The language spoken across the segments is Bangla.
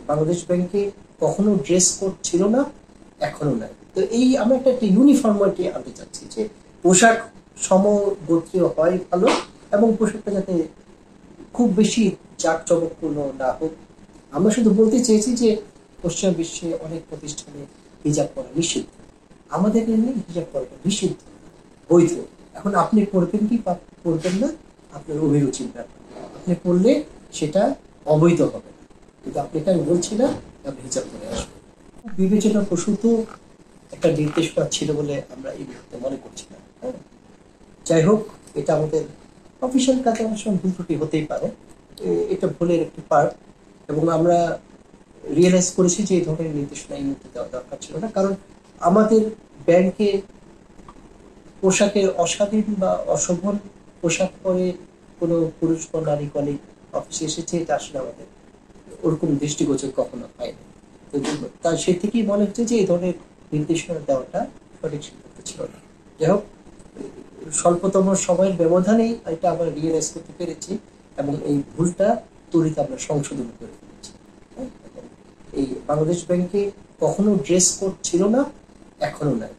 বাংলাদেশ ব্যাংকে কখনো ড্রেস কোড ছিল না, এখনো নাই। তো এই আমরা একটা ইউনিফর্মিটি আনতে চাচ্ছি যে পোশাক সমগোত্রীয় হয় ভালো, এবং পোশাকটা যাতে খুব বেশি জাঁকজমকপূর্ণ না হোক। আমরা শুধু বলতে চেয়েছি যে পশ্চিমা বিশ্বে অনেক প্রতিষ্ঠানে হিজাব পরা নিষিদ্ধ, আমাদের এমনি হিজাব পরাটা নিষিদ্ধ, বৈধ। এখন আপনি পড়বেন কি পড়বেন না, আপনার অভিরুচির ব্যাপার। আপনি পড়লে সেটা অবৈধ হবে না, কিন্তু আপনাকে আমি বলছি না আপনি হিজাব করে আসবেন। বিবেচনা প্রসূত একটা নির্দেশনা ছিল বলে আমরা এই মুহূর্তে মনে করছি না। যাই হোক, এটা আমাদের অফিসিয়াল কাজে অনেক সময় ভুল ত্রুটি হতেই পারে, এটা ভুলের একটি পার্ট। এবং আমরা রিয়েলাইজ করেছি যে এই ধরনের নির্দেশনা এই মুহূর্তে দেওয়া দরকার ছিল না, কারণ আমাদের ব্যাংকে পোশাকের অশালীন বা অশোভন পোশাক পরে কোনো পুরুষ বা নারী কলিগ অফিসে এসেছে, এটা আসলে আমাদের ওরকম দৃষ্টিগোচর কখনো হয়নি। তো তার সে থেকেই মনে হচ্ছে যে এই ধরনের নির্দেশনা দেওয়াটা সঠিক সিদ্ধান্ত ছিল না। যাই হোক, স্বল্পতম সময়ের ব্যবধানেই এটা আমরা রিয়েলাইজ করতে পেরেছি, এবং এই ভুলটা ত্বরিত আমরা সংশোধন করে ফেলেছি। এই বাংলাদেশ ব্যাংকে কখনো ড্রেস কোড ছিল না, এখনো নাই।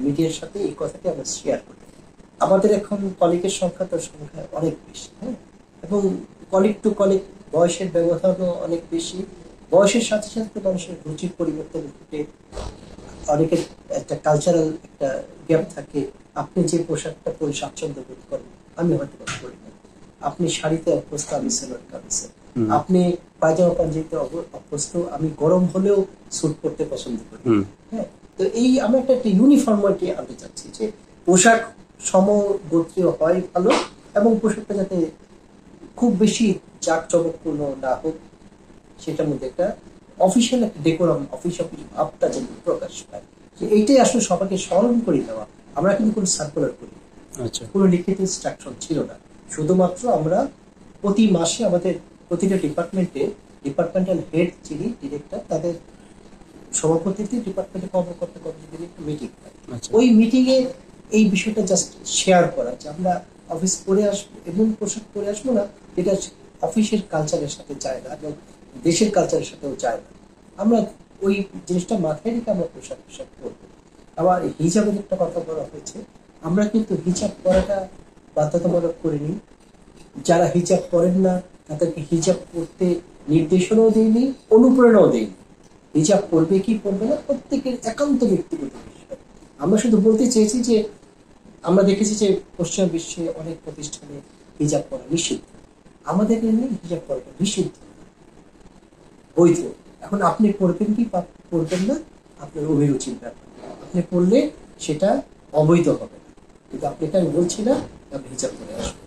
মিডিয়ার সাথে এই কথাটি আমরা শেয়ার করি। আমাদের এখন কলিগের সংখ্যা অনেক বেশি, এবং কলিগ টু কলিগ বয়সের ব্যবধানও অনেক বেশি। বয়সের সাথে সাথে মানুষের রুচির পরিবর্তন ঘটে, অনেকের একটা কালচারাল একটা গ্যাপ থাকে। আপনি যে পোশাকটা পরে স্বাচ্ছন্দ্য বোধ করেন, আমি হয়তো করি না। আপনি শাড়িতে অভ্যস্ত, আমি সেলোয়ার কামিজে। আপনি পায়জামা পাঞ্জাবিতে অভ্যস্ত, আমি গরম হলেও স্যুট পরতে পছন্দ করি। হ্যাঁ, তো এই আমরা একটা ইউনিফর্মিটি আনতে চাচ্ছি যে পোশাক সমগোত্রীয় হয় ভালো, এবং পোশাকটা যাতে খুব বেশি জাঁকজমকপূর্ণ না হোক, সেটার মধ্যে একটা অফিসিয়াল একটা ডেকোরাম, অফিসিয়াল ভাবটা যেন প্রকাশ পায়। এইটাই আসলে সবাইকে স্মরণ করে দেওয়া। আমরা কিন্তু কোনো সার্কুলার করি, কোনো লিখিত ইনস্ট্রাকশন ছিল না। শুধুমাত্র আমরা প্রতি মাসে আমাদের প্রতিটা ডিপার্টমেন্টাল হেড যিনি ডিরেক্টর, তাদের সভাপতিতে ডিপার্টমেন্টের কর্মকর্তা কর্মচারীদের একটা মিটিং হয়। ওই মিটিং এ এই বিষয়টা জাস্ট শেয়ার করা যে আমরা অফিস করে আসবো, এমন পোশাক পরে আসবো না যেটা অফিসের কালচারের সাথে যায় না এবং দেশের কালচারের সাথেও যায় না। আমরা ওই জিনিসটা মাথায় রেখে আমরা পোশাক করবো। আবার হিজাবের একটা কথা বলা হয়েছে, আমরা কিন্তু হিজাব করাটা বাধ্যতামূলক করিনি। যারা হিজাব করেন না তাদেরকে হিজাব করতে নির্দেশনাও দেয়নি, অনুপ্রেরণাও দেয়নি। হিজাব করবে কি করবে না প্রত্যেকের একান্ত ব্যক্তিগত বিষয়। আমরা শুধু বলতে চেয়েছি যে আমরা দেখেছি যে পশ্চিমা বিশ্বে অনেক প্রতিষ্ঠানে হিজাব পরা নিষিদ্ধ, আমাদের এমনি হিজাব পরাটা নিষিদ্ধ, বৈধ। এখন আপনি পড়বেন কি পড়বেন না, আপনার অভিরুচির ব্যাপার। আপনি পড়লে সেটা অবৈধ হবে না, কিন্তু আপনাকে আমি বলছি না আপনি হিজাব করে আসবেন।